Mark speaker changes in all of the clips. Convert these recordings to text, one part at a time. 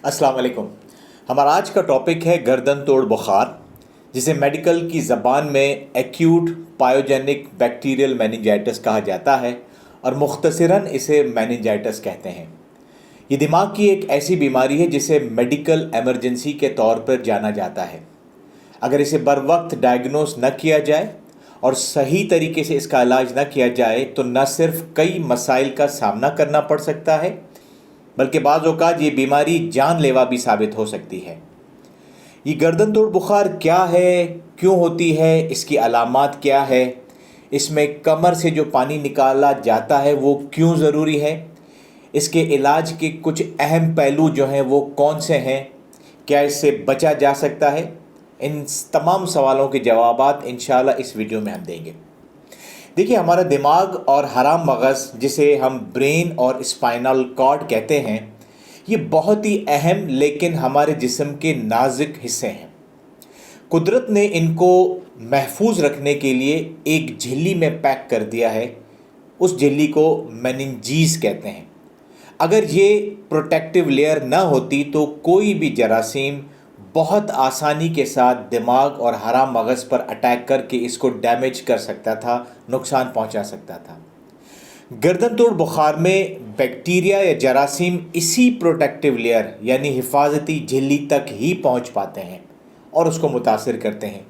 Speaker 1: अस्सलाम वालेकुम। हमारा आज का टॉपिक है गर्दन तोड़ बुखार, जिसे मेडिकल की ज़बान में एक्यूट पायोजेनिक बैक्टीरियल मेनिंजाइटिस कहा जाता है और मुख्तसरन इसे मेनिंजाइटिस कहते हैं। ये दिमाग की एक ऐसी बीमारी है जिसे मेडिकल एमरजेंसी के तौर पर जाना जाता है। अगर इसे बर वक्त डायग्नोस न किया जाए और सही तरीके से इसका इलाज न किया जाए तो न सिर्फ कई मसाइल का सामना करना पड़ सकता है, बल्कि बाज़ औक़ात ये बीमारी जानलेवा भी साबित हो सकती है। ये गर्दन तोड़ बुखार क्या है, क्यों होती है, इसकी अलामात क्या है, इसमें कमर से जो पानी निकाला जाता है वो क्यों ज़रूरी है, इसके इलाज के कुछ अहम पहलू जो हैं वो कौन से हैं, क्या इससे बचा जा सकता है, इन तमाम सवालों के जवाबात इंशाल्लाह इस वीडियो में हम देंगे। देखिए, हमारा दिमाग और हराम मगज़, जिसे हम ब्रेन और स्पाइनल कॉर्ड कहते हैं, ये बहुत ही अहम लेकिन हमारे जिस्म के नाजुक हिस्से हैं। कुदरत ने इनको महफूज रखने के लिए एक झिल्ली में पैक कर दिया है। उस झिल्ली को मेनिंजीज कहते हैं। अगर ये प्रोटेक्टिव लेयर ना होती तो कोई भी जरासीम बहुत आसानी के साथ दिमाग और हराम मगज़ पर अटैक करके इसको डैमेज कर सकता था, नुकसान पहुंचा सकता था। गर्दन तोड़ बुखार में बैक्टीरिया या जरासीम इसी प्रोटेक्टिव लेयर यानी हिफाजती झिल्ली तक ही पहुंच पाते हैं और उसको मुतासिर करते हैं।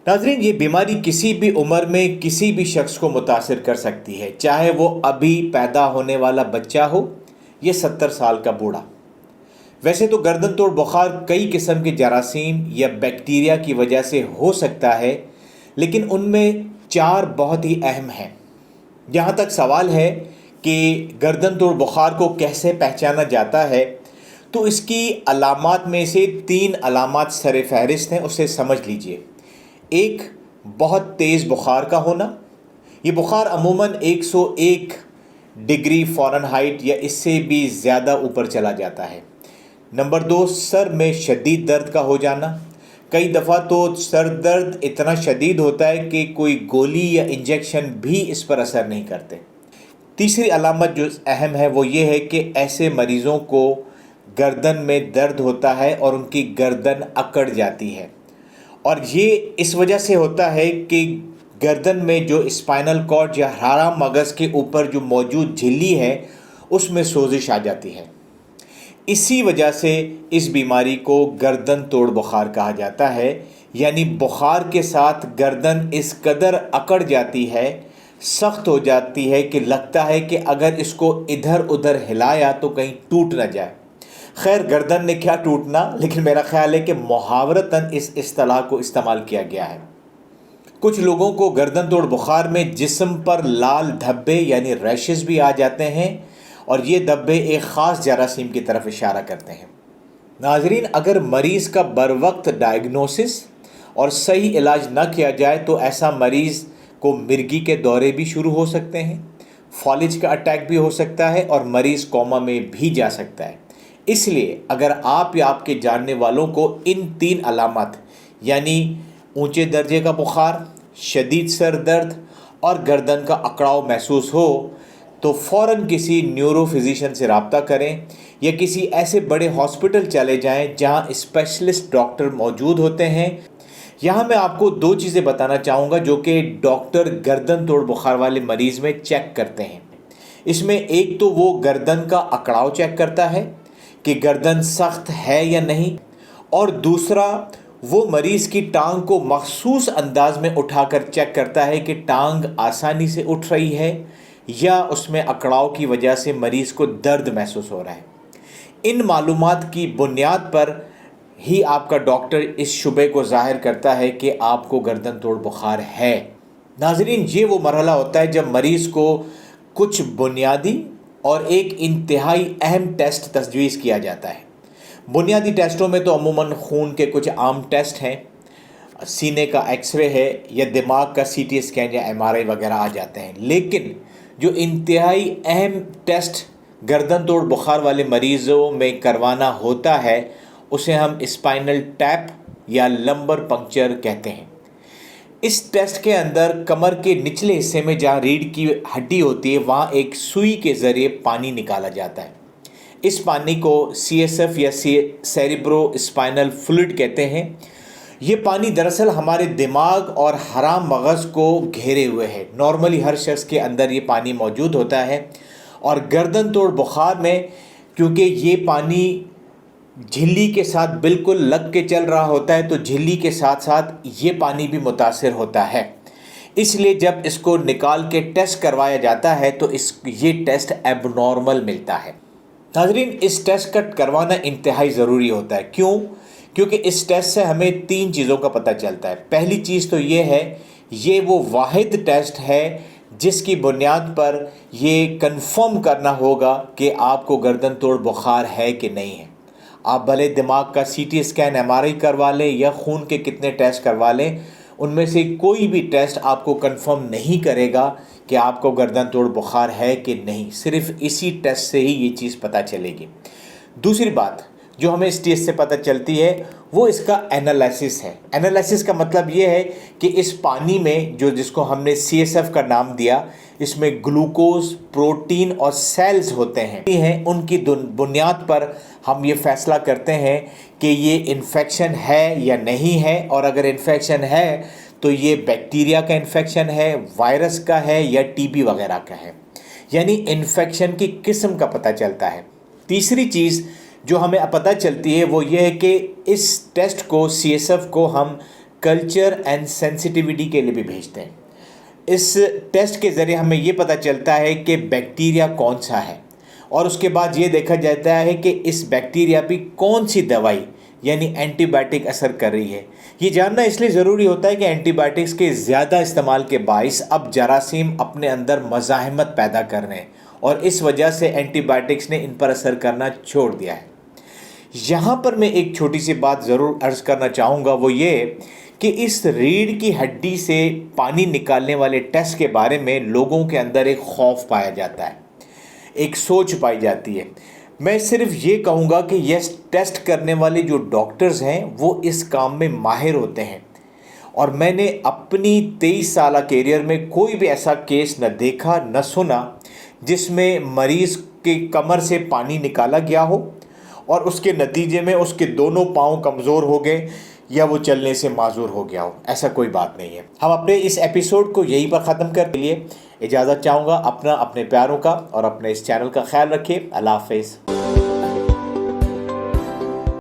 Speaker 1: नाज़रीन, ये बीमारी किसी भी उम्र में किसी भी शख्स को मुतासिर कर सकती है, चाहे वो अभी पैदा होने वाला बच्चा हो या 70 साल का बूढ़ा। वैसे तो गर्दन तोड़ बुखार कई किस्म के जरासीम या बैक्टीरिया की वजह से हो सकता है, लेकिन उनमें 4 बहुत ही अहम हैं। जहाँ तक सवाल है कि गर्दन तोड़ बुखार को कैसे पहचाना जाता है, तो इसकी अलामात में से 3 अलामात सर फहरिस्त हैं, उसे समझ लीजिए। एक, बहुत तेज़ बुखार का होना। ये बुखार अमूमन 101 डिग्री फ़ारेनहाइट या इससे भी ज़्यादा ऊपर चला जाता है। नंबर 2, सर में शदीद दर्द का हो जाना। कई दफ़ा तो सर दर्द इतना शदीद होता है कि कोई गोली या इंजेक्शन भी इस पर असर नहीं करते। तीसरी अलामत जो अहम है वो ये है कि ऐसे मरीज़ों को गर्दन में दर्द होता है और उनकी गर्दन अकड़ जाती है, और ये इस वजह से होता है कि गर्दन में जो स्पाइनल कॉर्ड या हराम मगज़ के ऊपर जो मौजूद झिल्ली है उसमें सोजिश आ जाती है। इसी वजह से इस बीमारी को गर्दन तोड़ बुखार कहा जाता है, यानी बुखार के साथ गर्दन इस कदर अकड़ जाती है, सख्त हो जाती है कि लगता है कि अगर इसको इधर उधर हिलाया तो कहीं टूट ना जाए। खैर, गर्दन ने क्या टूटना, लेकिन मेरा ख्याल है कि मुहावरतन इस इस्तिलाह को इस्तेमाल किया गया है। कुछ लोगों को गर्दन तोड़ बुखार में जिस्म पर लाल धब्बे यानी रैशेस भी आ जाते हैं, और ये धब्बे एक ख़ास जरासीम की तरफ इशारा करते हैं। नाज़रीन, अगर मरीज़ का बर वक्त डायग्नोसिस और सही इलाज न किया जाए तो ऐसा मरीज़ को मिर्गी के दौरे भी शुरू हो सकते हैं, फॉलिज का अटैक भी हो सकता है और मरीज़ कोमा में भी जा सकता है। इसलिए अगर आप या आपके जानने वालों को इन 3 अलामत यानी ऊंचे दर्जे का बुखार, शदीद सर दर्द और गर्दन का अकड़ाव महसूस हो तो फ़ौरन किसी न्यूरो फिजिशियन से रब्ता करें या किसी ऐसे बड़े हॉस्पिटल चले जाएं जहां स्पेशलिस्ट डॉक्टर मौजूद होते हैं। यहाँ मैं आपको 2 चीज़ें बताना चाहूँगा जो कि डॉक्टर गर्दन तोड़ बुखार वाले मरीज़ में चेक करते हैं। इसमें एक तो वो गर्दन का अकड़ाव चेक करता है कि गर्दन सख्त है या नहीं, और दूसरा वो मरीज़ की टांग को मखसूस अंदाज में उठाकर चेक करता है कि टांग आसानी से उठ रही है या उसमें अकड़ाव की वजह से मरीज़ को दर्द महसूस हो रहा है। इन मालूमात की बुनियाद पर ही आपका डॉक्टर इस शुबे को ज़ाहिर करता है कि आपको गर्दन तोड़ बुखार है। नाज़रीन, ये वो मरहला होता है जब मरीज़ को कुछ बुनियादी और एक इंतहाई अहम टेस्ट तजवीज़ किया जाता है। बुनियादी टेस्टों में तो अमूमन खून के कुछ आम टेस्ट हैं, सीने का एक्सरे है या दिमाग का CT स्कैन या MRI वगैरह आ जाते हैं, लेकिन जो इंतहाई अहम टेस्ट गर्दन तोड़ बुखार वाले मरीज़ों में करवाना होता है उसे हम स्पाइनल टैप या लंबर पंक्चर कहते हैं। इस टेस्ट के अंदर कमर के निचले हिस्से में जहाँ रीढ़ की हड्डी होती है वहाँ एक सुई के ज़रिए पानी निकाला जाता है। اس پانی کو CSF یا سیریبرو اسپائنل فلوئڈ کہتے ہیں۔ یہ پانی دراصل ہمارے دماغ اور حرام مغز کو گھیرے ہوئے ہے۔ نارملی ہر شخص کے اندر یہ پانی موجود ہوتا ہے، اور گردن توڑ بخار میں کیونکہ یہ پانی جھلی کے ساتھ بالکل لگ کے چل رہا ہوتا ہے، تو جھلی کے ساتھ ساتھ یہ پانی بھی متاثر ہوتا ہے۔ اس لیے جب اس کو نکال کے ٹیسٹ کروایا جاتا ہے تو یہ ٹیسٹ ایب نارمل ملتا ہے۔ ناظرین، اس ٹیسٹ کا کروانا انتہائی ضروری ہوتا ہے۔ کیوں؟ کیونکہ اس ٹیسٹ سے ہمیں 3 چیزوں کا پتہ چلتا ہے۔ پہلی چیز تو یہ ہے، یہ وہ واحد ٹیسٹ ہے جس کی بنیاد پر یہ کنفرم کرنا ہوگا کہ آپ کو گردن توڑ بخار ہے کہ نہیں ہے۔ آپ بھلے دماغ کا CT اسکین MRI کروا لیں یا خون کے کتنے ٹیسٹ کروا لیں، ان میں سے کوئی بھی ٹیسٹ آپ کو کنفرم نہیں کرے گا کہ آپ کو گردن توڑ بخار ہے کہ نہیں۔ صرف اسی ٹیسٹ سے ہی یہ چیز پتہ چلے گی۔ دوسری بات جو ہمیں اس ٹیسٹ سے پتہ چلتی ہے وہ اس کا انالیسس ہے۔ انالیسس کا مطلب یہ ہے کہ اس پانی میں جس کو ہم نے CSF کا نام دیا، اس میں گلوکوز، پروٹین اور سیلز ہوتے ہیں۔ ان کی بنیاد پر ہم یہ فیصلہ کرتے ہیں کہ یہ انفیکشن ہے یا نہیں ہے، اور اگر انفیکشن ہے تو یہ بیکٹیریا کا انفیکشن ہے، وائرس کا ہے یا TB وغیرہ کا ہے، یعنی انفیکشن کی قسم کا پتہ چلتا ہے۔ تیسری چیز جو ہمیں پتہ چلتی ہے وہ یہ ہے کہ اس ٹیسٹ کو CSF کو ہم کلچر اینڈ سینسٹیوٹی کے لیے بھی بھیجتے ہیں۔ اس ٹیسٹ کے ذریعے ہمیں یہ پتہ چلتا ہے کہ بیکٹیریا کون سا ہے، اور اس کے بعد یہ دیکھا جاتا ہے کہ اس بیکٹیریا پہ کون سی دوائی یعنی اینٹی بائیوٹک اثر کر رہی ہے۔ یہ جاننا اس لیے ضروری ہوتا ہے کہ اینٹی بائیوٹکس کے زیادہ استعمال کے باعث اب جراثیم اپنے اندر مزاحمت پیدا کر رہے ہیں، اور اس وجہ سے اینٹی بائیوٹکس نے ان پر اثر کرنا چھوڑ دیا ہے۔ یہاں پر میں ایک چھوٹی سی بات ضرور عرض کرنا چاہوں گا، وہ یہ کہ اس ریڑھ کی ہڈی سے پانی نکالنے والے ٹیسٹ کے بارے میں لوگوں کے اندر ایک خوف پایا جاتا ہے، ایک سوچ پائی جاتی ہے۔ میں صرف یہ کہوں گا کہ یہ ٹیسٹ کرنے والے جو ڈاکٹرز ہیں وہ اس کام میں ماہر ہوتے ہیں، اور میں نے اپنی 23 سالہ کیریئر میں کوئی بھی ایسا کیس نہ دیکھا نہ سنا جس میں مریض کی کمر سے پانی نکالا گیا ہو اور اس کے نتیجے میں اس کے دونوں پاؤں کمزور ہو گئے یا وہ چلنے سے معذور ہو گیا ہو۔ ایسا کوئی بات نہیں ہے۔ ہم اپنے اس ایپیسوڈ کو یہیں پر ختم کرنے کے لیے اجازت چاہوں گا۔ اپنے پیاروں کا اور اپنے اس چینل کا خیال رکھیے۔ اللہ حافظ۔